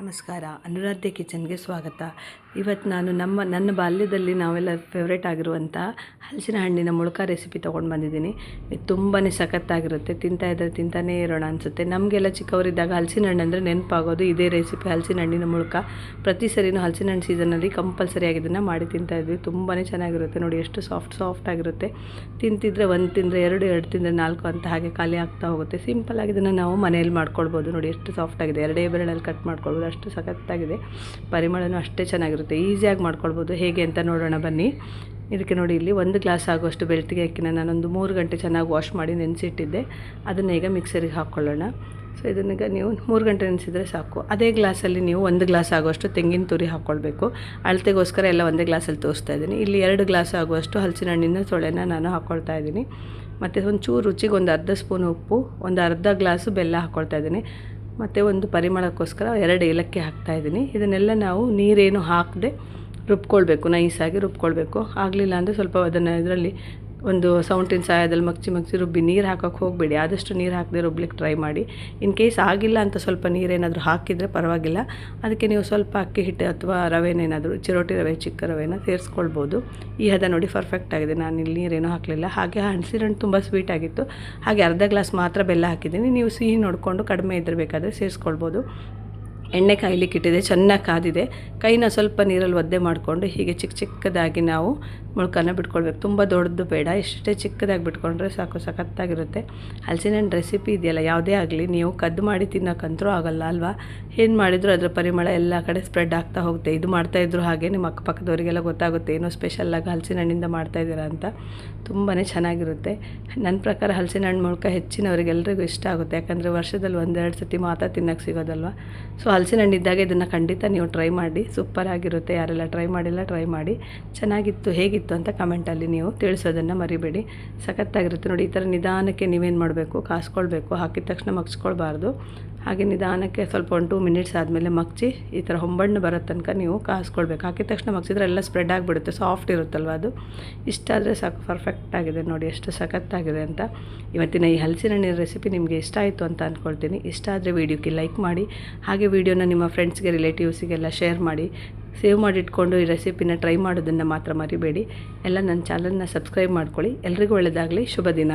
ನಮಸ್ಕಾರ, ಅನುರಾಧ್ಯ ಕಿಚನ್ಗೆ ಸ್ವಾಗತ. ಇವತ್ತು ನಾನು ನನ್ನ ಬಾಲ್ಯದಲ್ಲಿ ನಾವೆಲ್ಲ ಫೇವ್ರೇಟ್ ಆಗಿರುವಂಥ ಹಲಸಿನ ಹಣ್ಣಿನ ಮುಳುಕ ರೆಸಿಪಿ ತೊಗೊಂಡು ಬಂದಿದ್ದೀನಿ. ಇದು ತುಂಬಾ ಸಖತ್ತಾಗಿರುತ್ತೆ. ತಿಂತಾಯಿದ್ರೆ ತಿಂತಾನೇ ಇರೋಣ ಅನಿಸುತ್ತೆ. ನಮಗೆಲ್ಲ ಚಿಕ್ಕವರಿದ್ದಾಗ ಹಲಸಿನ ಹಣ್ಣು ಅಂದರೆ ನೆನಪಾಗೋದು ಇದೇ ರೆಸಿಪಿ, ಹಲಸಿನ ಹಣ್ಣಿನ ಮುಳುಕ. ಪ್ರತಿ ಸರಿನೂ ಹಲಸಿನ ಹಣ್ಣು ಸೀಸನಲ್ಲಿ ಕಂಪಲ್ಸರಿಯಾಗಿ ಇದನ್ನು ಮಾಡಿ ತಿಂತಾಯಿದ್ವಿ. ತುಂಬಾ ಚೆನ್ನಾಗಿರುತ್ತೆ. ನೋಡಿ ಎಷ್ಟು ಸಾಫ್ಟ್ ಆಗಿರುತ್ತೆ. ತಿಂತಿದ್ರೆ ಒಂದು ತಿಂದರೆ ಎರಡು ತಿಂದರೆ 4 ಅಂತ ಹಾಗೆ ಖಾಲಿ ಆಗ್ತಾ ಹೋಗುತ್ತೆ. ಸಿಂಪಲ್ಲಾಗಿ ಇದನ್ನು ನಾವು ಮನೆಯಲ್ಲಿ ಮಾಡ್ಕೊಳ್ಬೋದು. ನೋಡಿ ಎಷ್ಟು ಸಾಫ್ಟಾಗಿದೆ, ಎರಡೇ ಬೆರಳಲ್ಲಿ ಕಟ್ ಮಾಡ್ಕೊಳ್ಬೋದು. ಅಷ್ಟು ಸಖತ್ತಾಗಿದೆ. ಪರಿಮಳನೂ ಅಷ್ಟೇ ಚೆನ್ನಾಗಿರುತ್ತೆ. ಈಸಿಯಾಗಿ ಮಾಡ್ಕೊಳ್ಬೋದು. ಹೇಗೆ ಅಂತ ನೋಡೋಣ ಬನ್ನಿ. ಇದಕ್ಕೆ ನೋಡಿ, ಇಲ್ಲಿ 1 ಗ್ಲಾಸ್ ಆಗುವಷ್ಟು ಬೆಳ್ತಿಗೆ ಅಕ್ಕಿನ ನಾನೊಂದು 3 ಗಂಟೆ ಚೆನ್ನಾಗಿ ವಾಶ್ ಮಾಡಿ ನೆನೆಸಿಟ್ಟಿದ್ದೆ. ಅದನ್ನು ಈಗ ಮಿಕ್ಸರಿಗೆ ಹಾಕ್ಕೊಳ್ಳೋಣ. ಸೊ ಇದನ್ನೀಗ ನೀವು 3 ಗಂಟೆ ನೆನೆಸಿದರೆ ಸಾಕು. ಅದೇ ಗ್ಲಾಸಲ್ಲಿ ನೀವು 1 ಗ್ಲಾಸ್ ಆಗುವಷ್ಟು ತೆಂಗಿನ ತುರಿ ಹಾಕ್ಕೊಳ್ಬೇಕು. ಅಳತೆಗೋಸ್ಕರ ಎಲ್ಲ ಒಂದೇ ಗ್ಲಾಸಲ್ಲಿ ತೋರಿಸ್ತಾ ಇದ್ದೀನಿ. ಇಲ್ಲಿ 2 ಗ್ಲಾಸ್ ಆಗುವಷ್ಟು ಹಲಸಿನ ಹಣ್ಣಿನ ಸೊಳೆನ ನಾನು ಹಾಕ್ಕೊಳ್ತಾ ಇದ್ದೀನಿ. ಮತ್ತು ಒಂಚೂರು ರುಚಿಗೆ ಒಂದು ಅರ್ಧ ಸ್ಪೂನ್ ಉಪ್ಪು, ಒಂದು ಅರ್ಧ ಗ್ಲಾಸು ಬೆಲ್ಲ ಹಾಕ್ಕೊಳ್ತಾ ಇದ್ದೀನಿ. ಮತ್ತು ಒಂದು ಪರಿಮಳಕ್ಕೋಸ್ಕರ 2 ಏಲಕ್ಕಿ ಹಾಕ್ತಾಯಿದ್ದೀನಿ. ಇದನ್ನೆಲ್ಲ ನಾವು ನೀರೇನು ಹಾಕದೆ ರುಬ್ಕೊಳ್ಬೇಕು, ನೈಸಾಗಿ ರುಬ್ಕೊಳ್ಬೇಕು. ಆಗಲಿಲ್ಲ ಅಂದರೆ ಸ್ವಲ್ಪ ಅದನ್ನು ಇದರಲ್ಲಿ ಒಂದು ಸೌಂಟಿನ ಸಹಾಯದಲ್ಲಿ ಮಗ್ಚಿ ರುಬ್ಬಿ. ನೀರು ಹಾಕೋಕ್ಕೆ ಹೋಗಬೇಡಿ, ಆದಷ್ಟು ನೀರು ಹಾಕದೆ ರುಬ್ಲಿಕ್ಕೆ ಟ್ರೈ ಮಾಡಿ. ಇನ್ ಕೇಸ್ ಆಗಿಲ್ಲ ಅಂತ ಸ್ವಲ್ಪ ನೀರೇನಾದರೂ ಹಾಕಿದರೆ ಪರವಾಗಿಲ್ಲ. ಅದಕ್ಕೆ ನೀವು ಸ್ವಲ್ಪ ಅಕ್ಕಿ ಹಿಟ್ಟು ಅಥವಾ ರವೆನೇನಾದರೂ, ಚಿರೋಟಿ ರವೆ, ಚಿಕ್ಕ ರವೆನ ಸೇರಿಸ್ಕೊಳ್ಬೋದು. ಈ ಹದ ನೋಡಿ ಪರ್ಫೆಕ್ಟ್ ಆಗಿದೆ. ನಾನು ಇಲ್ಲಿ ನೀರೇನೂ ಹಾಕಲಿಲ್ಲ. ಹಾಗೆ ಹಲಸಿನ ಹಣ್ಣು ತುಂಬ ಸ್ವೀಟ್ ಆಗಿತ್ತು, ಹಾಗೆ ಅರ್ಧ ಗ್ಲಾಸ್ ಮಾತ್ರ ಬೆಲ್ಲ ಹಾಕಿದ್ದೀನಿ. ನೀವು ಸಿಹಿ ನೋಡಿಕೊಂಡು ಕಡಿಮೆ ಇದ್ದರೆ ಬೇಕಾದರೆ ಸೇರಿಸ್ಕೊಳ್ಬೋದು. ಎಣ್ಣೆ ಕಾಯ್ಲಿಕ್ಕೆ ಇಟ್ಟಿದೆ, ಚೆನ್ನಾಗಿ ಕಾದಿದೆ. ಕೈನ ಸ್ವಲ್ಪ ನೀರಲ್ಲಿ ಒದ್ದೆ ಮಾಡಿಕೊಂಡು ಹೀಗೆ ಚಿಕ್ಕದಾಗಿ ನಾವು ಮುಳುಕನ್ನು ಬಿಟ್ಕೊಳ್ಬೇಕು. ತುಂಬ ದೊಡ್ಡದು ಬೇಡ, ಇಷ್ಟೇ ಚಿಕ್ಕದಾಗಿ ಬಿಟ್ಕೊಂಡ್ರೆ ಸಾಕು. ಸಖತ್ತಾಗಿರುತ್ತೆ. ಹಲಸಿನ ಹಣ್ಣು ರೆಸಿಪಿ ಇದೆಯಲ್ಲ, ಯಾವುದೇ ಆಗಲಿ ನೀವು ಕದ್ದು ಮಾಡಿ ತಿನ್ನೋಕ್ಕಂತರೂ ಆಗಲ್ಲ ಅಲ್ವಾ. ಏನು ಮಾಡಿದರೂ ಅದರ ಪರಿಮಳ ಎಲ್ಲ ಕಡೆ ಸ್ಪ್ರೆಡ್ ಆಗ್ತಾ ಹೋಗುತ್ತೆ. ಇದು ಮಾಡ್ತಾಯಿದ್ರು ಹಾಗೆ ನಿಮ್ಮ ಅಕ್ಕಪಕ್ಕದವರಿಗೆಲ್ಲ ಗೊತ್ತಾಗುತ್ತೆ ಏನೋ ಸ್ಪೆಷಲ್ಲಾಗಿ ಹಲಸಿನ ಹಣ್ಣಿಂದ ಮಾಡ್ತಾಯಿದ್ದೀರಾ ಅಂತ. ತುಂಬಾ ಚೆನ್ನಾಗಿರುತ್ತೆ. ನನ್ನ ಪ್ರಕಾರ ಹಲಸಿನ ಹಣ್ಣು ಮುಳುಕ ಹೆಚ್ಚಿನವರಿಗೆಲ್ಲರಿಗೂ ಇಷ್ಟ ಆಗುತ್ತೆ. ಯಾಕಂದರೆ ವರ್ಷದಲ್ಲಿ 1-2 ಸತಿ ಮಾತ್ರ ತಿನ್ನೋಕ್ಕೆ ಸಿಗೋದಲ್ವ. ಸೊ ಹಲಸಿನ ಹಣ್ಣಿದ್ದಾಗ ಇದನ್ನು ಖಂಡಿತ ನೀವು ಟ್ರೈ ಮಾಡಿ. ಸೂಪರಾಗಿರುತ್ತೆ. ಯಾರೆಲ್ಲ ಟ್ರೈ ಮಾಡಿಲ್ಲ ಟ್ರೈ ಮಾಡಿ. ಚೆನ್ನಾಗಿತ್ತು, ಹೇಗಿತ್ತು ಅಂತ ಕಮೆಂಟಲ್ಲಿ ನೀವು ತಿಳಿಸೋದನ್ನು ಮರಿಬೇಡಿ. ಸಖತ್ತಾಗಿರುತ್ತೆ. ನೋಡಿ, ಈ ಥರ ನಿಧಾನಕ್ಕೆ ನೀವೇನು ಮಾಡಬೇಕು, ಕಾಸ್ಕೊಳ್ಬೇಕು. ಹಾಕಿದ ತಕ್ಷಣ ಮಗ್ಚ್ಕೊಳ್ಬಾರ್ದು. ಹಾಗೆ ನಿಧಾನಕ್ಕೆ ಸ್ವಲ್ಪ 1-2 ಮಿನಿಟ್ಸ್ ಆದಮೇಲೆ ಮಗ್ಚಿ ಈ ಥರ ಹೊಂಬಣ್ಣು ಬರೋ ತನಕ ನೀವು ಕಾಸ್ಕೊಳ್ಬೇಕು. ಹಾಕಿದ ತಕ್ಷಣ ಮಗ್ಚಿದ್ರೆ ಎಲ್ಲ ಸ್ಪ್ರೆಡ್ ಆಗಿಬಿಡುತ್ತೆ. ಸಾಫ್ಟ್ ಇರುತ್ತಲ್ವ ಅದು. ಇಷ್ಟ ಆದರೆ ಸಾಕು. ಪರ್ಫೆಕ್ಟಾಗಿದೆ. ನೋಡಿ ಎಷ್ಟು ಸಖತ್ತಾಗಿದೆ ಅಂತ. ಇವತ್ತಿನ ಈ ಹಲಸಿನ ಹಣ್ಣಿನ ರೆಸಿಪಿ ನಿಮಗೆ ಇಷ್ಟ ಆಯಿತು ಅಂತ ಅಂದ್ಕೊಳ್ತೀನಿ. ಇಷ್ಟ ಆದರೆ ವೀಡಿಯೋಕ್ಕೆ ಲೈಕ್ ಮಾಡಿ. ಹಾಗೆ ವೀಡಿಯೋನ ನಿಮ್ಮ ಫ್ರೆಂಡ್ಸ್ಗೆ, ರಿಲೇಟಿವ್ಸಿಗೆಲ್ಲ ಶೇರ್ ಮಾಡಿ. ಸೇವ್ ಮಾಡಿಟ್ಕೊಂಡು ಈ ರೆಸಿಪಿನ ಟ್ರೈ ಮಾಡೋದನ್ನು ಮಾತ್ರ ಮರಿಬೇಡಿ. ಎಲ್ಲ ನನ್ನ ಚಾನಲ್ನ ಸಬ್ಸ್ಕ್ರೈಬ್ ಮಾಡ್ಕೊಳ್ಳಿ. ಎಲ್ರಿಗೂ ಒಳ್ಳೆಯದಾಗಲಿ. ಶುಭ ದಿನ.